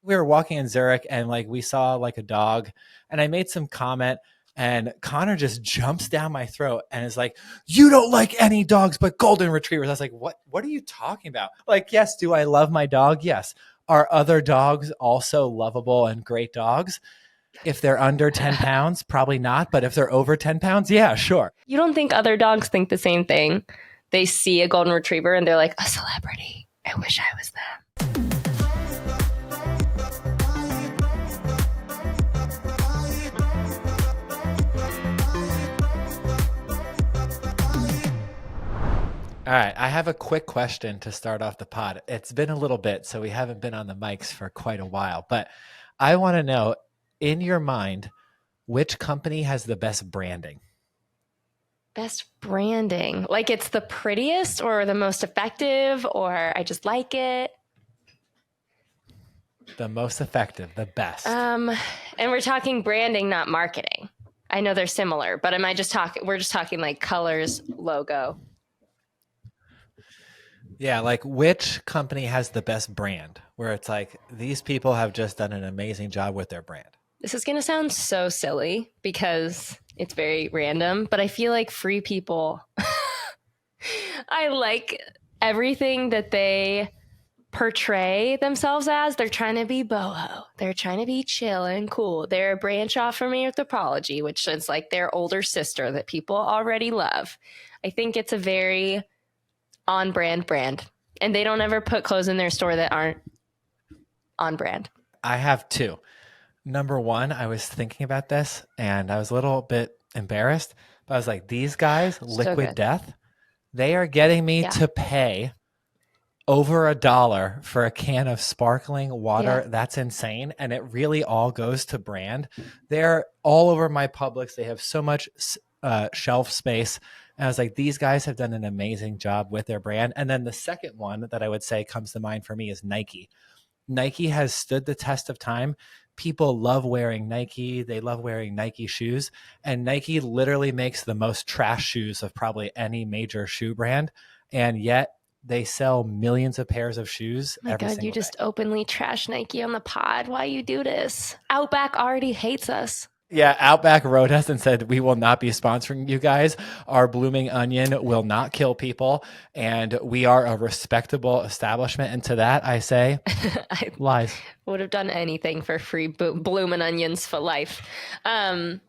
we were walking in Zurich and like we saw like a dog and I made some comment and Connor just jumps down my throat and is like, you don't like any dogs but golden retrievers. I was like, what are you talking about? Like, yes, do I love my dog? Yes. Are other dogs also lovable and great dogs? If they're under 10 pounds, probably not. But if they're over 10 pounds, yeah, sure. You don't think other dogs think the same thing? They see a golden retriever and they're like, a celebrity. I wish I was them. All right. I have a quick question to start off the pod. It's been a little bit, so we haven't been on the mics for quite a while. But I want to know, in your mind, which company has the best branding? Best branding. Like it's the prettiest or the most effective or I just like it? The most effective, the best. And we're talking branding, not marketing. I know they're similar, but am I just talking, we're just talking like colors, logo. Yeah, like which company has the best brand where it's like these people have just done an amazing job with their brand? This is going to sound so silly because it's very random, but I feel like Free People, I like everything that they portray themselves as. They're trying to be boho. They're trying to be chill and cool. They're a branch off from Anthropology, which is like their older sister that people already love. I think it's a very on brand. And they don't ever put clothes in their store that aren't on brand. I have two. Number one, I was thinking about this and I was a little bit embarrassed, but I was like, these guys, Liquid Death, they are getting me to pay over $1 for a can of sparkling water. Yeah. That's insane. And it really all goes to brand. They're all over my Publix. They have so much shelf space. And I was like, these guys have done an amazing job with their brand. And then the second one that I would say comes to mind for me is Nike. Nike has stood the test of time. People love wearing Nike. They love wearing Nike shoes. And Nike literally makes the most trash shoes of probably any major shoe brand. And yet they sell millions of pairs of shoes every single day. You just openly trash Nike on the pod. Why you do this? Outback already hates us. Yeah, Outback wrote us and said, we will not be sponsoring you guys. Our blooming onion will not kill people. And we are a respectable establishment. And to that, I say, lies. Would have done anything for free blooming onions for life. How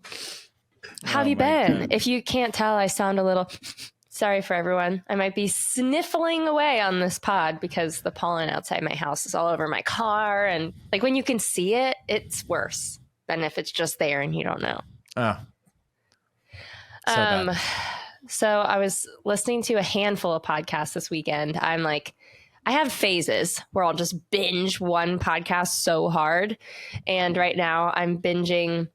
have you been? God. If you can't tell, I sound a little... Sorry for everyone. I might be sniffling away on this pod because the pollen outside my house is all over my car. And like when you can see it, it's worse than if it's just there and you don't know. Oh. So I was listening to a handful of podcasts this weekend. I'm like, I have phases where I'll just binge one podcast so hard. And right now I'm binging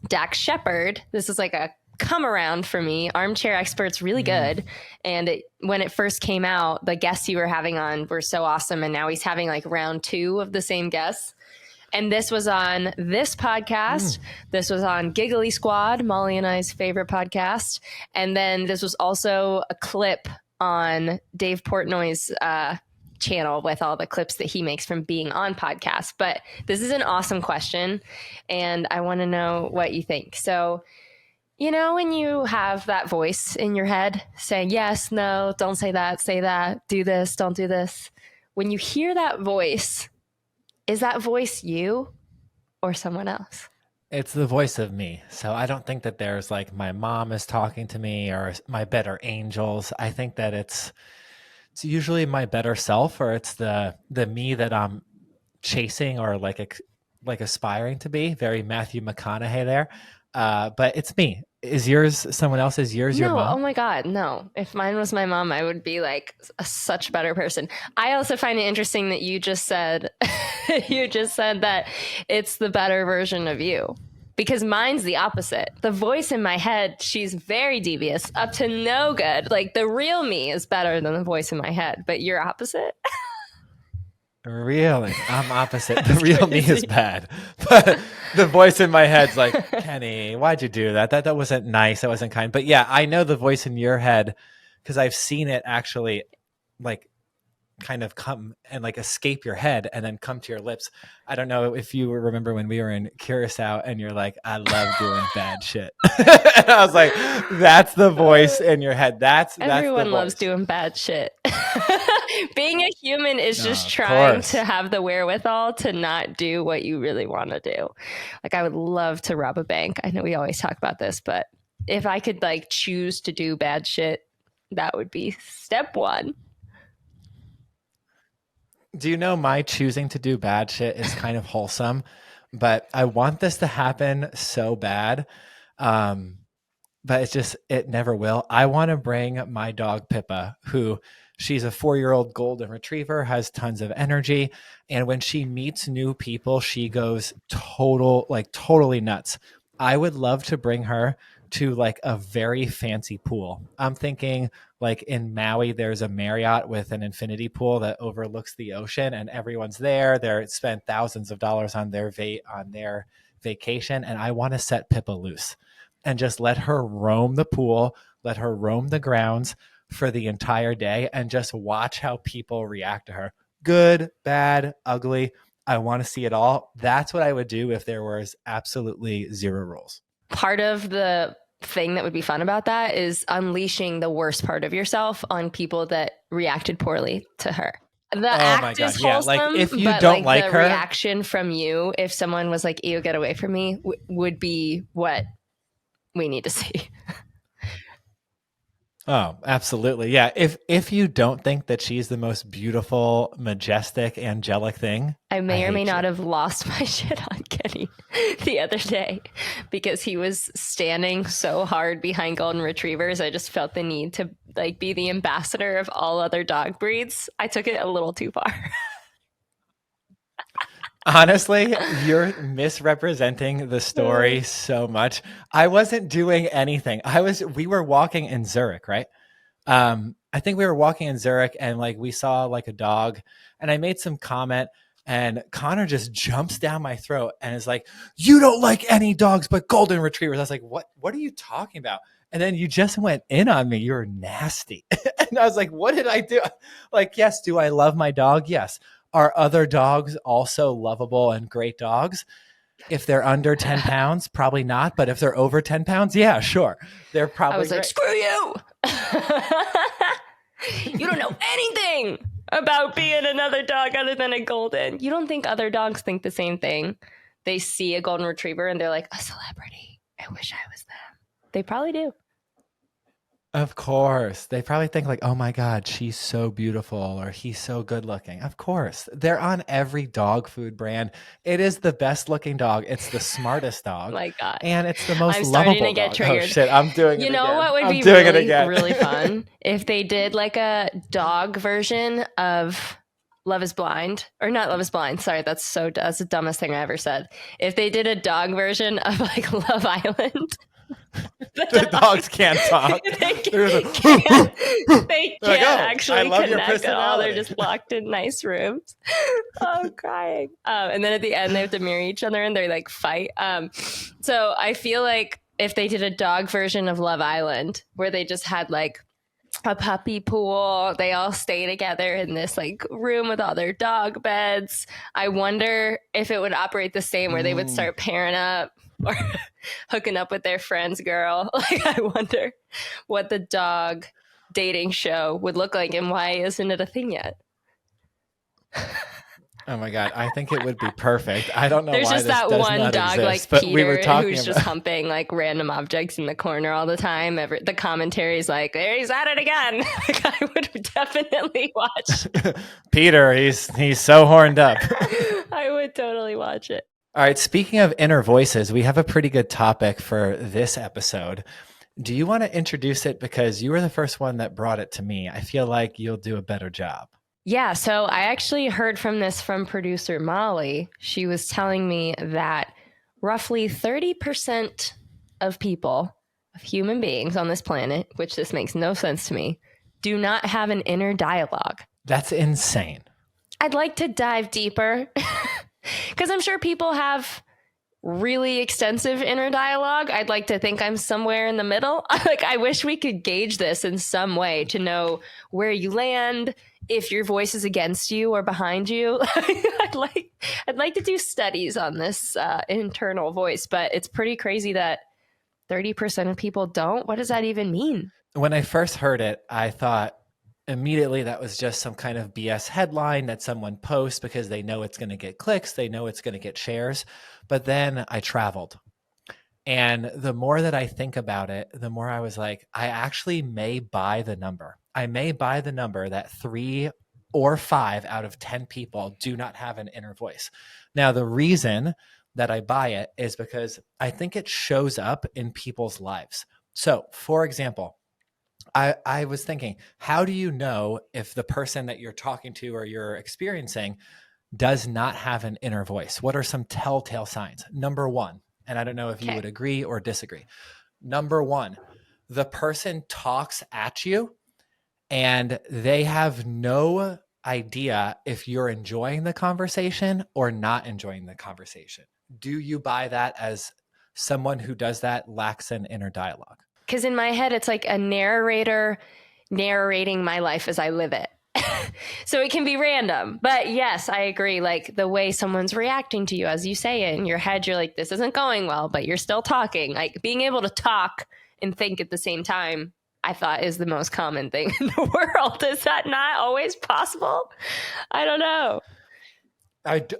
Dax Shepard. This is like a come around for me. Armchair Expert's really good. And when it first came out, the guests you were having on were so awesome. And now he's having like round 2 of the same guests. And this was on this podcast. This was on Giggly Squad, Molly and I's favorite podcast. And then this was also a clip on Dave Portnoy's channel with all the clips that he makes from being on podcasts. But this is an awesome question. And I want to know what you think. So, you know, when you have that voice in your head saying, yes, no, don't say that, do this, don't do this. When you hear that voice, is that voice you or someone else? It's the voice of me. So I don't think that there's like my mom is talking to me or my better angels. I think that it's usually my better self, or it's the me that I'm chasing or like aspiring to be. Very Matthew McConaughey there. But it's me. Is yours someone else? Is yours your mom? Oh my God, no. If mine was my mom, I would be like such a better person. I also find it interesting that you just said that it's the better version of you, because mine's the opposite. The voice in my head, she's very devious, up to no good. Like the real me is better than the voice in my head, but you're opposite. Really? I'm opposite. The real me is bad. But the voice in my head's like, Kenny, why'd you do that? That wasn't nice. That wasn't kind. But yeah, I know the voice in your head because I've seen it actually like kind of come and like escape your head and then come to your lips. I don't know if you remember when we were in Curacao and you're like, I love doing bad shit. And I was like, that's the voice in your head. That's Everyone the loves voice. doing bad shit. Being a human is just trying course. to have the wherewithal to not do what you really want to do. Like, I would love to rob a bank. I know we always talk about this, but if I could like choose to do bad shit, that would be step one. Do you know my choosing to do bad shit is kind of wholesome, but I want this to happen so bad. Um, but it never will. I want to bring my dog Pippa, who she's a 4-year-old golden retriever, has tons of energy. And when she meets new people, she goes totally nuts. I would love to bring her to like a very fancy pool. I'm thinking like in Maui, there's a Marriott with an infinity pool that overlooks the ocean, and everyone's there. They're spent thousands of dollars on their vacation, and I want to set Pippa loose and just let her roam the pool, let her roam the grounds for the entire day, and just watch how people react to her. Good, bad, ugly. I want to see it all. That's what I would do if there was absolutely zero rules. Part of the thing that would be fun about that is unleashing the worst part of yourself on people that reacted poorly to her. The act is wholesome, like if you but don't like the her, reaction from you, if someone was like, "Ew, get away from me," would be what we need to see. Oh, absolutely. Yeah. If you don't think that she's the most beautiful, majestic, angelic thing, I may or may not you. have lost my shit on Kenny the other day because he was standing so hard behind golden retrievers. I just felt the need to like be the ambassador of all other dog breeds. I took it a little too far. Honestly, you're misrepresenting the story so much. I wasn't doing anything. We were walking in Zurich, right? I think we were walking in Zurich and like we saw like a dog and I made some comment and Connor just jumps down my throat and is like, "You don't like any dogs but golden retrievers." I was like, what are you talking about? And then you just went in on me. You're nasty. And I was like, what did I do? Like, yes, do I love my dog? Yes. Are other dogs also lovable and great dogs? If they're under 10 pounds, probably not. But if they're over 10 pounds, yeah, sure. They're probably I was like, great. screw you. You don't know anything about being another dog other than a golden. You don't think other dogs think the same thing? They see a golden retriever and they're like, a celebrity. I wish I was them. They probably do. Of course. They probably think like, "Oh my God, she's so beautiful," or "He's so good looking." Of course. They're on every dog food brand. It is the best looking dog. It's the smartest dog. My God. And it's the most I'm lovable starting to get dog. triggered. Oh shit, I'm doing it You know again. what would I'm be doing really, it again. really fun? If they did like a dog version of Love is Blind, or not Love is Blind. Sorry, that's the dumbest thing I ever said. If they did a dog version of like Love Island. The dogs can't talk. They can't actually connect at all. They're just locked in nice rooms. Oh, I'm crying. And then at the end, they have to marry each other and they like fight. So I feel like if they did a dog version of Love Island, where they just had like a puppy pool, they all stay together in this like room with all their dog beds. I wonder if it would operate the same, where they would start pairing up or hooking up with their friend's girl. Like, I wonder what the dog dating show would look like and why isn't it a thing yet? Oh my God, I think it would be perfect. I don't know There's why just this that does one not dog exist, like but we were Peter talking who's just humping like random objects in the corner all the time. The commentary is like, there he's at it again. Like, I would definitely watch. Peter, he's so horned up. I would totally watch it. All right, speaking of inner voices, we have a pretty good topic for this episode. Do you want to introduce it? Because you were the first one that brought it to me. I feel like you'll do a better job. Yeah, so I actually heard from producer Molly. She was telling me that roughly 30% of people, of human beings on this planet, which this makes no sense to me, do not have an inner dialogue. That's insane. I'd like to dive deeper because I'm sure people have really extensive inner dialogue. I'd like to think I'm somewhere in the middle. Like, I wish we could gauge this in some way to know where you land, if your voice is against you or behind you. I'd like to do studies on this internal voice, but it's pretty crazy that 30% of people don't. What does that even mean? When I first heard it, I thought immediately that was just some kind of BS headline that someone posts because they know it's going to get clicks, they know it's going to get shares. But then I traveled. And the more that I think about it, the more I was like, I actually may buy the number. I may buy the number that 3 or 5 out of 10 people do not have an inner voice. Now, the reason that I buy it is because I think it shows up in people's lives. So, for example, I was thinking, how do you know if the person that you're talking to or you're experiencing does not have an inner voice? What are some telltale signs? Number one, and I don't know if you would agree or disagree. Number one, the person talks at you and they have no idea if you're enjoying the conversation or not enjoying the conversation. Do you buy that as someone who does that lacks an inner dialogue? Because in my head, it's like a narrator narrating my life as I live it. So it can be random. But yes, I agree. Like the way someone's reacting to you as you say it in your head, you're like, this isn't going well, but you're still talking. Like being able to talk and think at the same time, I thought is the most common thing in the world. Is that not always possible? I don't know.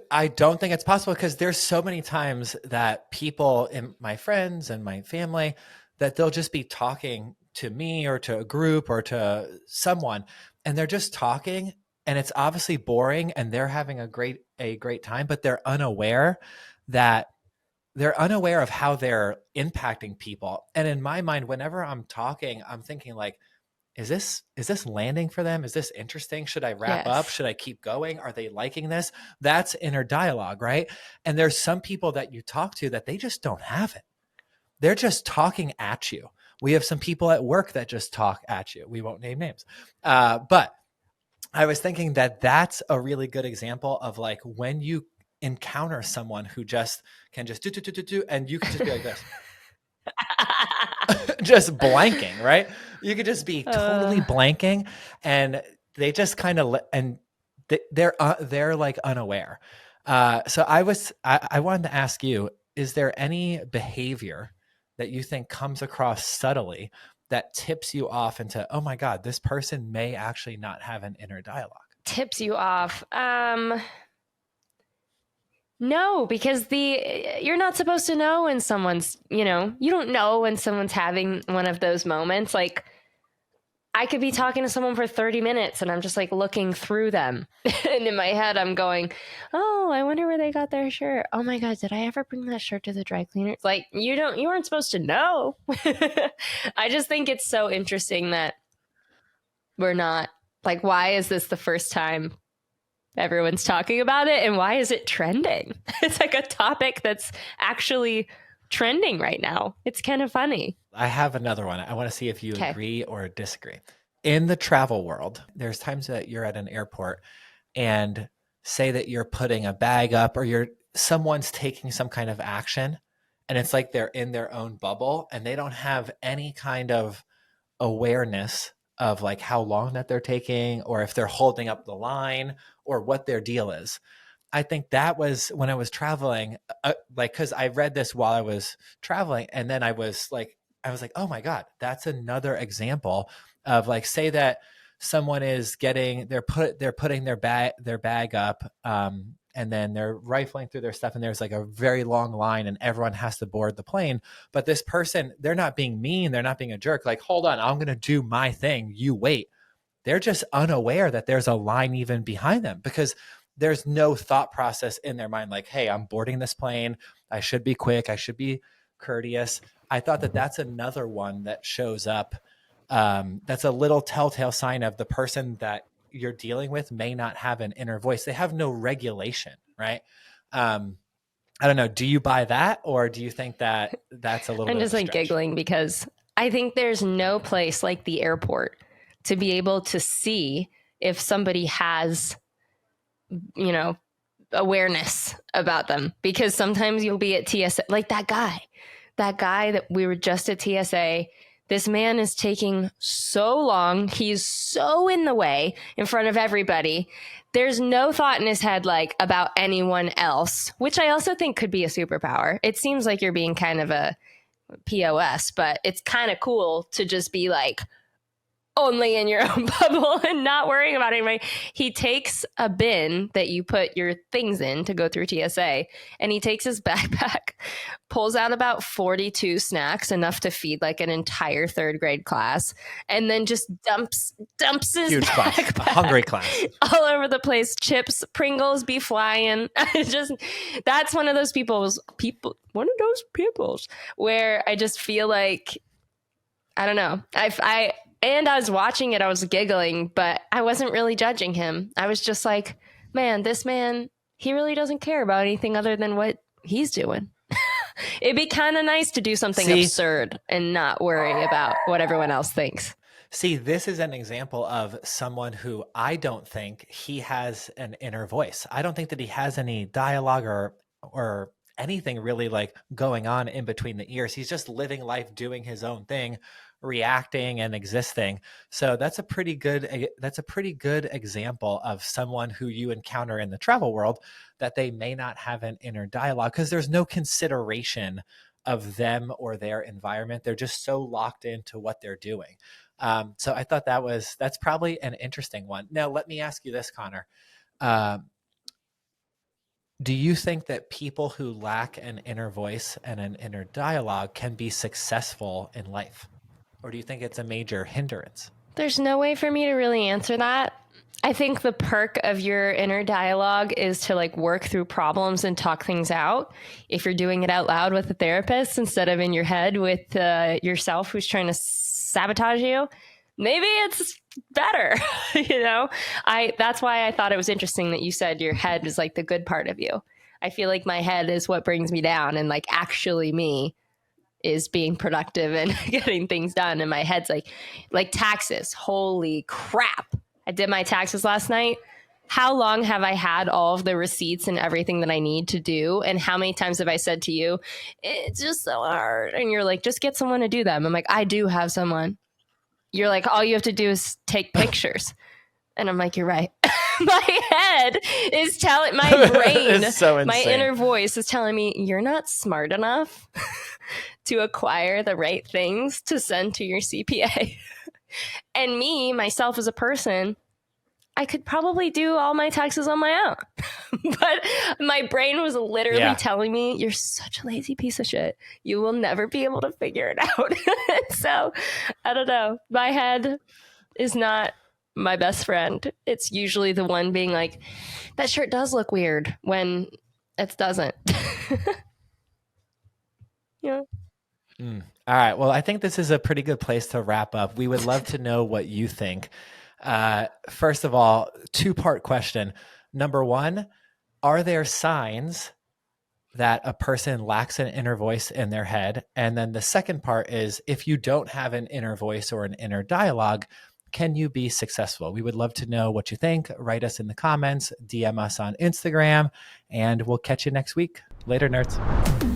I don't think it's possible because there's so many times that people in my friends and my family that they'll just be talking to me or to a group or to someone and they're just talking and it's obviously boring and they're having a great time, but that they're unaware of how they're impacting people. And in my mind, whenever I'm talking, I'm thinking like, is this landing for them? Is this interesting? Should I wrap up? Should I keep going? Are they liking this? That's inner dialogue, right? And there's some people that you talk to that they just don't have it. They're just talking at you. We have some people at work that just talk at you. We won't name names. But I was thinking that that's a really good example of like when you encounter someone who just can just do, and you can just be like this. Just blanking, right? You could just be totally blanking and they just kind of and they're like unaware. So I wanted to ask you, is there any behavior that you think comes across subtly that tips you off into, oh my God, this person may actually not have an inner dialogue? Tips you off. No, because you're not supposed to know when someone's, you don't know when someone's having one of those moments. Like I could be talking to someone for 30 minutes and I'm just like looking through them. And in my head, I'm going, oh, I wonder where they got their shirt. Oh my God, did I ever bring that shirt to the dry cleaner? Like you weren't supposed to know. I just think it's so interesting that we're not like, why is this the first time everyone's talking about it and why is it trending? It's like a topic that's actually trending right now. It's kind of funny. I have another one. I want to see if you agree or disagree. In the travel world, there's times that you're at an airport and say that you're putting a bag up or someone's taking some kind of action and it's like they're in their own bubble and they don't have any kind of awareness of like how long that they're taking or if they're holding up the line or what their deal is. I think that was when I was traveling, like, cause I read this while I was traveling and then I was like, oh my God, that's another example of like, say that someone is they're putting their bag up, and then they're rifling through their stuff and there's like a very long line and everyone has to board the plane. But this person, they're not being mean. They're not being a jerk. Like, hold on, I'm going to do my thing. You wait. They're just unaware that there's a line even behind them because there's no thought process in their mind. Like, hey, I'm boarding this plane. I should be quick. I should be courteous. I thought that that's another one that shows up. That's a little telltale sign of the person that you're dealing with may not have an inner voice. They have no regulation, right? I don't know. Do you buy that or do you think that that's a little I'm bit just like giggling because I think there's no place like the airport to be able to see if somebody has, awareness about them, because sometimes you'll be at TSA, like that guy that we were just at TSA. This man is taking so long. He's so in the way in front of everybody. There's no thought in his head like about anyone else, which I also think could be a superpower. It seems like you're being kind of a POS, but it's kind of cool to just be like only in your own bubble and not worrying about anybody. He takes a bin that you put your things in to go through TSA, and he takes his backpack, pulls out about 42 snacks, enough to feed like an entire third grade class, and then just dumps his huge backpack class, a hungry class, all over the place. Chips, Pringles be flying. That's one of those people's where I just feel like, I don't know. And I was watching it, I was giggling, but I wasn't really judging him. I was just like, man, this man, he really doesn't care about anything other than what he's doing. It'd be kind of nice to do something absurd and not worry about what everyone else thinks. See, this is an example of someone who I don't think he has an inner voice. I don't think that he has any dialogue or anything really like going on in between the ears. He's just living life, doing his own thing, reacting and existing. So that's a pretty good example of someone who you encounter in the travel world, that they may not have an inner dialogue because there's no consideration of them or their environment. They're just so locked into what they're doing. So I thought that's probably an interesting one. Now, let me ask you this, Connor. Do you think that people who lack an inner voice and an inner dialogue can be successful in life? Or do you think it's a major hindrance? There's no way for me to really answer that. I think the perk of your inner dialogue is to like work through problems and talk things out. If you're doing it out loud with a therapist instead of in your head with yourself who's trying to sabotage you, maybe it's better. That's why I thought it was interesting that you said your head is like the good part of you. I feel like my head is what brings me down, and like actually me is being productive and getting things done. And my head's like taxes. Holy crap. I did my taxes last night. How long have I had all of the receipts and everything that I need to do? And how many times have I said to you, it's just so hard? And you're like, just get someone to do them. I'm like, I do have someone. You're like, all you have to do is take pictures. And I'm like, you're right. My head is telling, my brain, so my inner voice is telling me, you're not smart enough to acquire the right things to send to your CPA. And me, myself as a person, I could probably do all my taxes on my own. But my brain was literally telling me, you're such a lazy piece of shit. You will never be able to figure it out. So I don't know. My head is not my best friend. It's usually the one being like, that shirt does look weird, when it doesn't. Yeah. All right. Well, I think this is a pretty good place to wrap up. We would love to know what you think. First of all, two-part question. Number one, are there signs that a person lacks an inner voice in their head? And then the second part is, if you don't have an inner voice or an inner dialogue, can you be successful? We would love to know what you think. Write us in the comments, DM us on Instagram, and we'll catch you next week. Later, nerds.